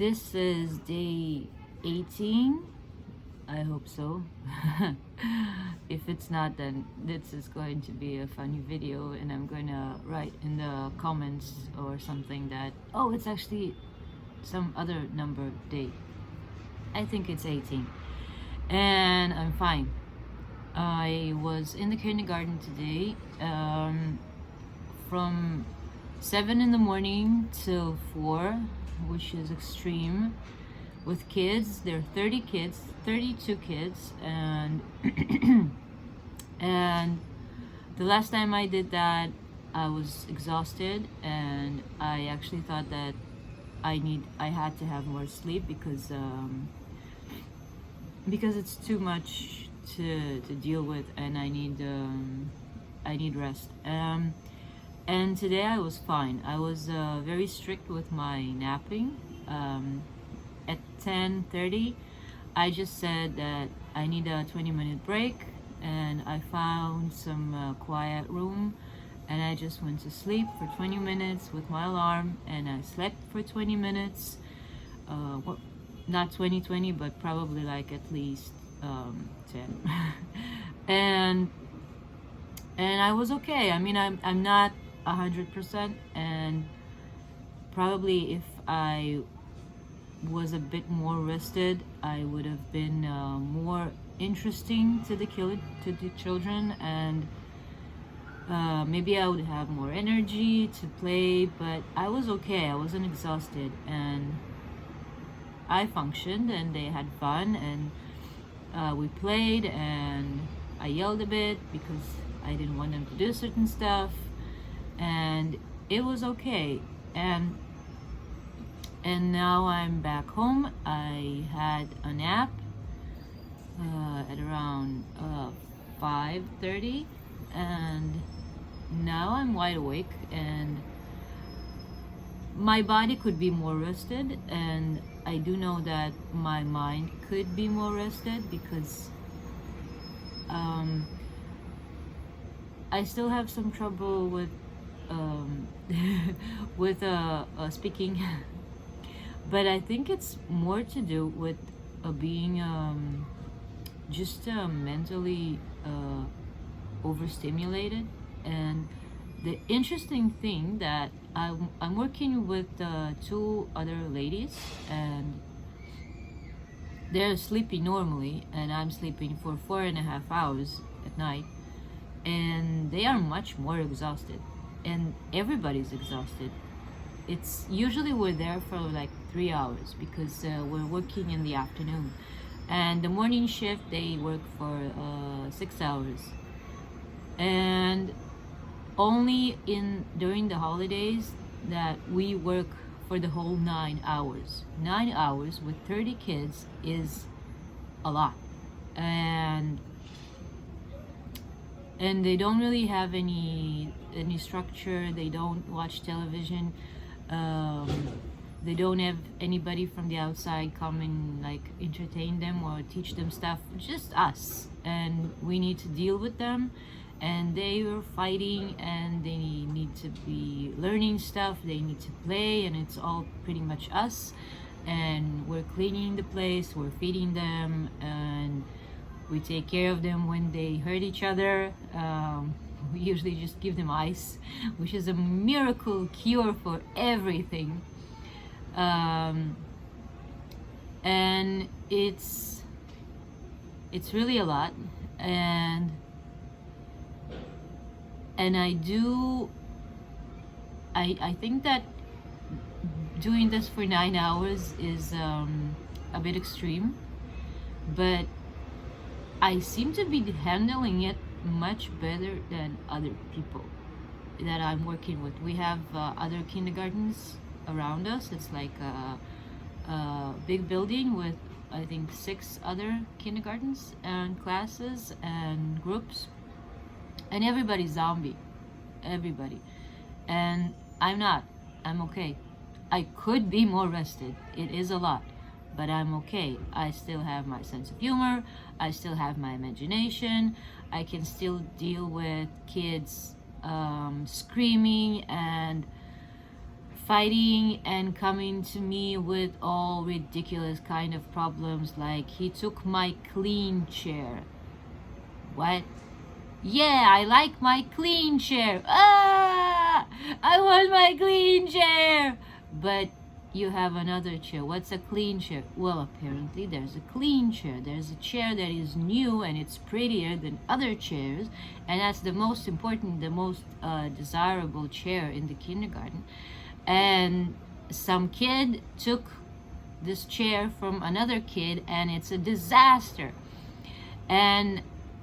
This is day 18. I hope so. If it's not, then this is going to be a funny video and I'm going to write in the comments or something that, oh, it's actually some other number day. I think it's 18. And I'm fine. I was in the kindergarten today from 7 in the morning till 4, which is extreme, with kids. There are 30 kids, 32 kids, and and the last time I did that, I was exhausted, and I actually thought that I had to have more sleep because it's too much to deal with, and I need rest. And today I was fine. I was very strict with my napping. At 10:30, I just said that I need a 20-minute break, and I found some quiet room, and I just went to sleep for 20 minutes with my alarm, and I slept for 20 minutes. Well, not 20, but probably like at least 10. and I was okay. I mean, I'm not 100%, and probably if I was a bit more rested, I would have been more interesting to the children, and maybe I would have more energy to play. But I was okay. I wasn't exhausted, and I functioned, and they had fun, and we played, and I yelled a bit because I didn't want them to do certain stuff, and it was okay. And now I'm back home. I had a nap at around 5:30, and now I'm wide awake, and my body could be more rested, and I do know that my mind could be more rested because I still have some trouble with with speaking. But I think it's more to do with being just mentally overstimulated. And the interesting thing that I'm working with 2 other ladies, and they're sleeping normally, and I'm sleeping for 4.5 hours at night, and they are much more exhausted, and everybody's exhausted. It's usually we're there for like 3 hours because we're working in the afternoon, and the morning shift they work for 6 hours, and only during the holidays that we work for the whole 9 hours. 9 hours with 30 kids is a lot, and they don't really have any structure. They don't watch television. They don't have anybody from the outside come and like entertain them or teach them stuff. Just us, and we need to deal with them, and they are fighting, and they need to be learning stuff. They need to play, and it's all pretty much us. And we're cleaning the place, we're feeding them, and we take care of them when they hurt each other. We usually just give them ice, which is a miracle cure for everything. And it's really a lot, and I think that doing this for 9 hours is a bit extreme, but I seem to be handling it much better than other people that I'm working with. We have other kindergartens around us. It's like a big building with, I think, 6 other kindergartens and classes and groups, and everybody's zombie, everybody. And I'm not. I'm okay. I could be more rested. It is a lot, but I'm okay. I still have my sense of humor. I still have my imagination. I can still deal with kids screaming and fighting and coming to me with all ridiculous kind of problems, like he took my clean chair. What? Yeah, I like my clean chair. Ah, I want my clean chair. But you have another chair. What's a clean chair? Well, apparently there's a clean chair. There's a chair that is new and it's prettier than other chairs, and that's the most important, the most desirable chair in the kindergarten. And some kid took this chair from another kid, and it's a disaster. And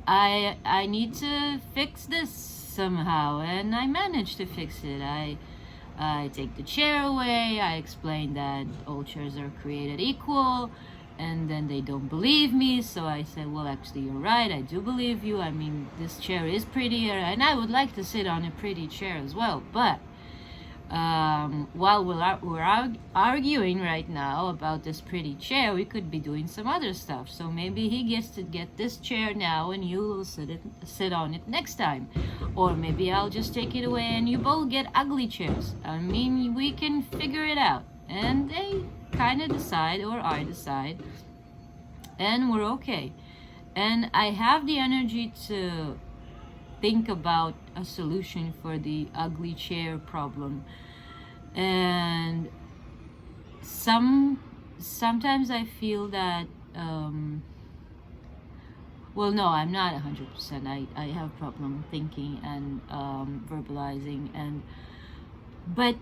I need to fix this somehow, and I managed to fix it. I take the chair away. I explain that all chairs are created equal, and then they don't believe me. So I said, well, actually, you're right. I do believe you. I mean, this chair is prettier, and I would like to sit on a pretty chair as well. But while we're arguing right now about this pretty chair, we could be doing some other stuff. So maybe he gets to get this chair now, and you will sit on it next time. Or maybe I'll just take it away and you both get ugly chairs. I mean, we can figure it out. And they kind of decide, or I decide, and we're okay. And I have the energy to think about a solution for the ugly chair problem. And sometimes I feel that well, no, I'm not 100%. I have problem thinking and verbalizing, but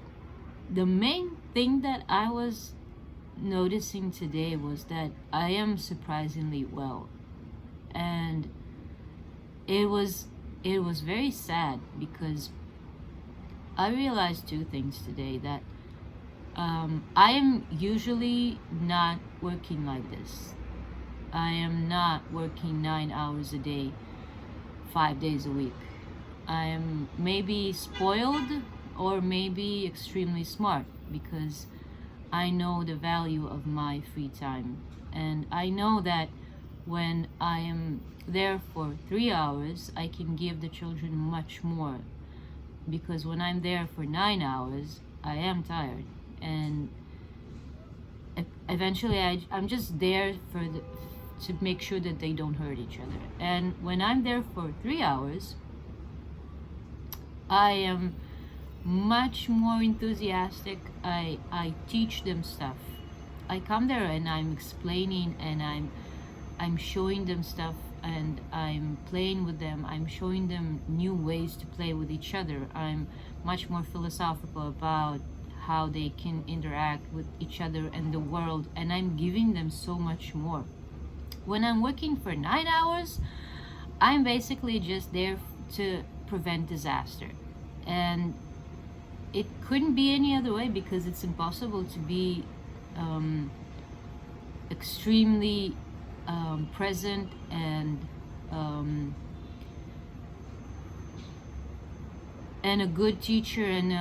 the main thing that I was noticing today was that I am surprisingly well. And it was very sad, because I realized two things today: that I am usually not working like this. I am not working 9 hours a day, 5 days a week. I am maybe spoiled, or maybe extremely smart, because I know the value of my free time. And I know that when I am there for 3 hours, I can give the children much more, because when I'm there for 9 hours, I am tired, and eventually I'm just there to make sure that they don't hurt each other. And when I'm there for 3 hours, I am much more enthusiastic. I teach them stuff. I come there and I'm explaining, and I'm showing them stuff, and I'm playing with them. I'm showing them new ways to play with each other. I'm much more philosophical about how they can interact with each other and the world, and I'm giving them so much more. When I'm working for 9 hours, I'm basically just there to prevent disaster. And it couldn't be any other way, because it's impossible to be extremely present and a good teacher, and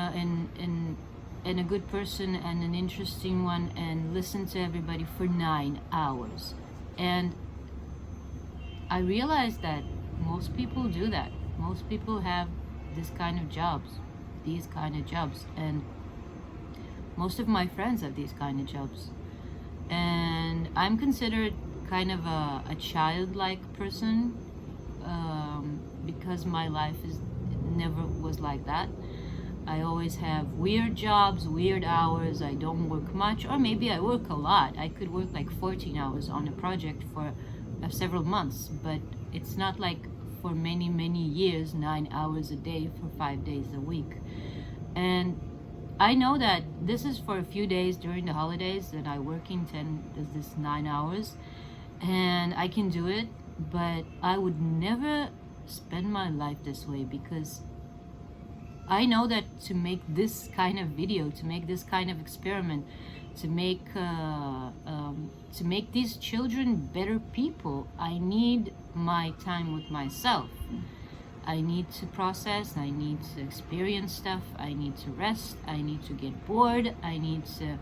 a good person, and an interesting one, and listen to everybody for 9 hours. And I realized that most people do that. Most people have these kind of jobs, and most of my friends have these kind of jobs. And I'm considered kind of a childlike person, because my life never was like that. I always have weird jobs, weird hours. I don't work much, or maybe I work a lot. I could work like 14 hours on a project for several months, but it's not like for many, many years, 9 hours a day for 5 days a week. And I know that this is for a few days during the holidays that I work in this 9 hours, and I can do it, but I would never spend my life this way, because I know that to make this kind of video, to make this kind of experiment, to make these children better people, I need my time with myself. I need to process, I need to experience stuff, I need to rest, I need to get bored, I need to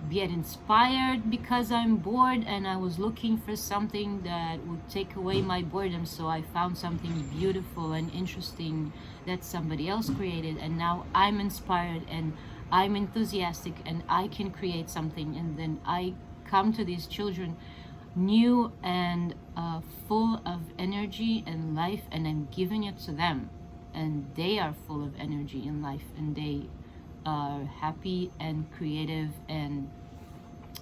get inspired because I'm bored, and I was looking for something that would take away my boredom. So I found something beautiful and interesting that somebody else created, and now I'm inspired and I'm enthusiastic and I can create something. And then I come to these children new and full of energy and life, and I'm giving it to them, and they are full of energy and life, and they are happy and creative and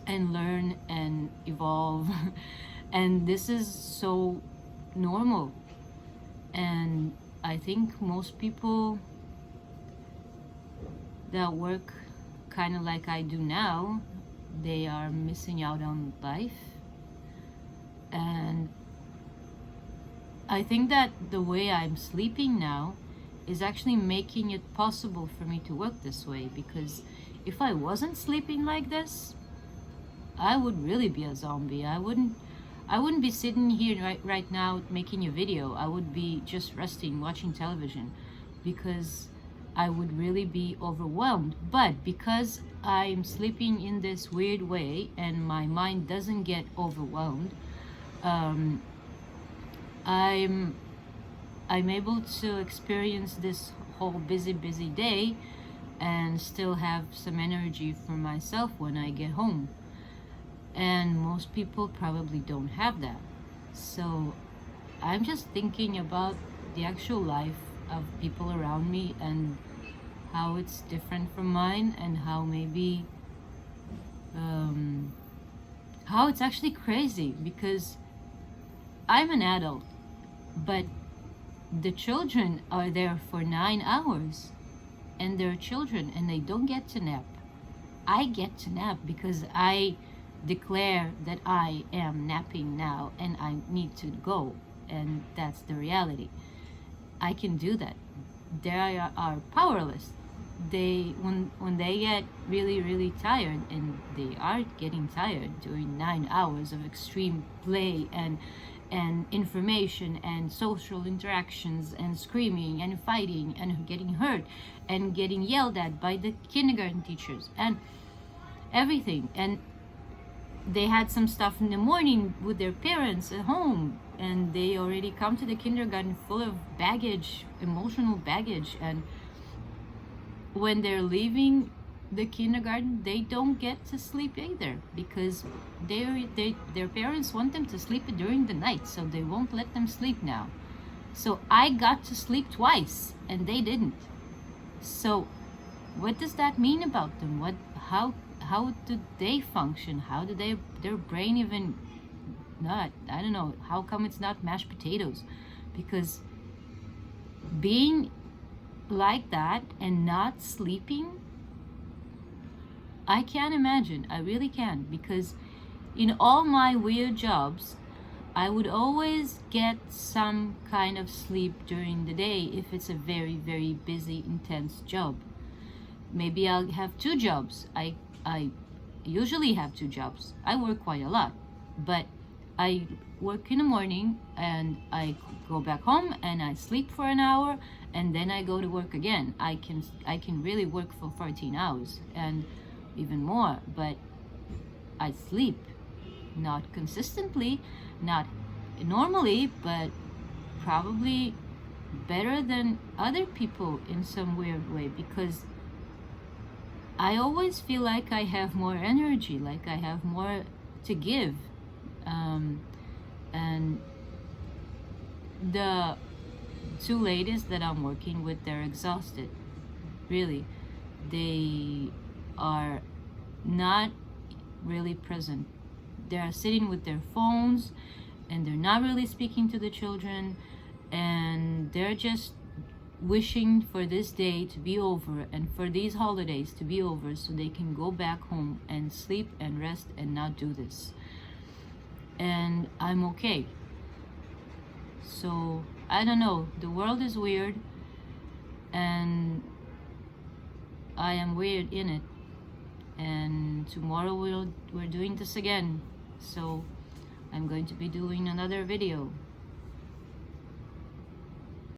learn and evolve. And this is so normal, and I think most people that work kind of like I do now, they are missing out on life. And I think that the way I'm sleeping now is actually making it possible for me to work this way, because if I wasn't sleeping like this, I would really be a zombie. I wouldn't be sitting here right now making a video. I would be just resting, watching television, because I would really be overwhelmed. But because I'm sleeping in this weird way and my mind doesn't get overwhelmed, I'm able to experience this whole busy day and still have some energy for myself when I get home. And most people probably don't have that. So I'm just thinking about the actual life of people around me and how it's different from mine, and how maybe how it's actually crazy, because I'm an adult, but the children are there for 9 hours, and they're children and they don't get to nap. I get to nap because I declare that I am napping now and I need to go, and that's the reality. I can do that. They are powerless. When they get really tired, and they are getting tired during 9 hours of extreme play and information and social interactions and screaming and fighting and getting hurt and getting yelled at by the kindergarten teachers and everything. And they had some stuff in the morning with their parents at home, and they already come to the kindergarten full of baggage, emotional baggage. And when they're leaving the kindergarten, they don't get to sleep either, because their parents want them to sleep during the night, so they won't let them sleep now. So I got to sleep twice and they didn't. So what does that mean about them? How do they function? How do their brain even not, I don't know, how come it's not mashed potatoes? Because being like that and not sleeping, I can't imagine. I really can't, because in all my weird jobs, I would always get some kind of sleep during the day if it's a very busy, intense job. Maybe I'll have 2 jobs. I usually have 2 jobs. I work quite a lot, but I work in the morning and I go back home and I sleep for an hour, and then I go to work again. I can really work for 14 hours and even more, but I sleep, not consistently, not normally, but probably better than other people in some weird way, because I always feel like I have more energy, like I have more to give. And the 2 ladies that I'm working with, they're exhausted. Really, they are not really present. They're sitting with their phones and they're not really speaking to the children, and they're just wishing for this day to be over and for these holidays to be over so they can go back home and sleep and rest and not do this. And I'm okay. So I don't know, the world is weird and I am weird in it, and tomorrow we're doing this again. So I'm going to be doing another video.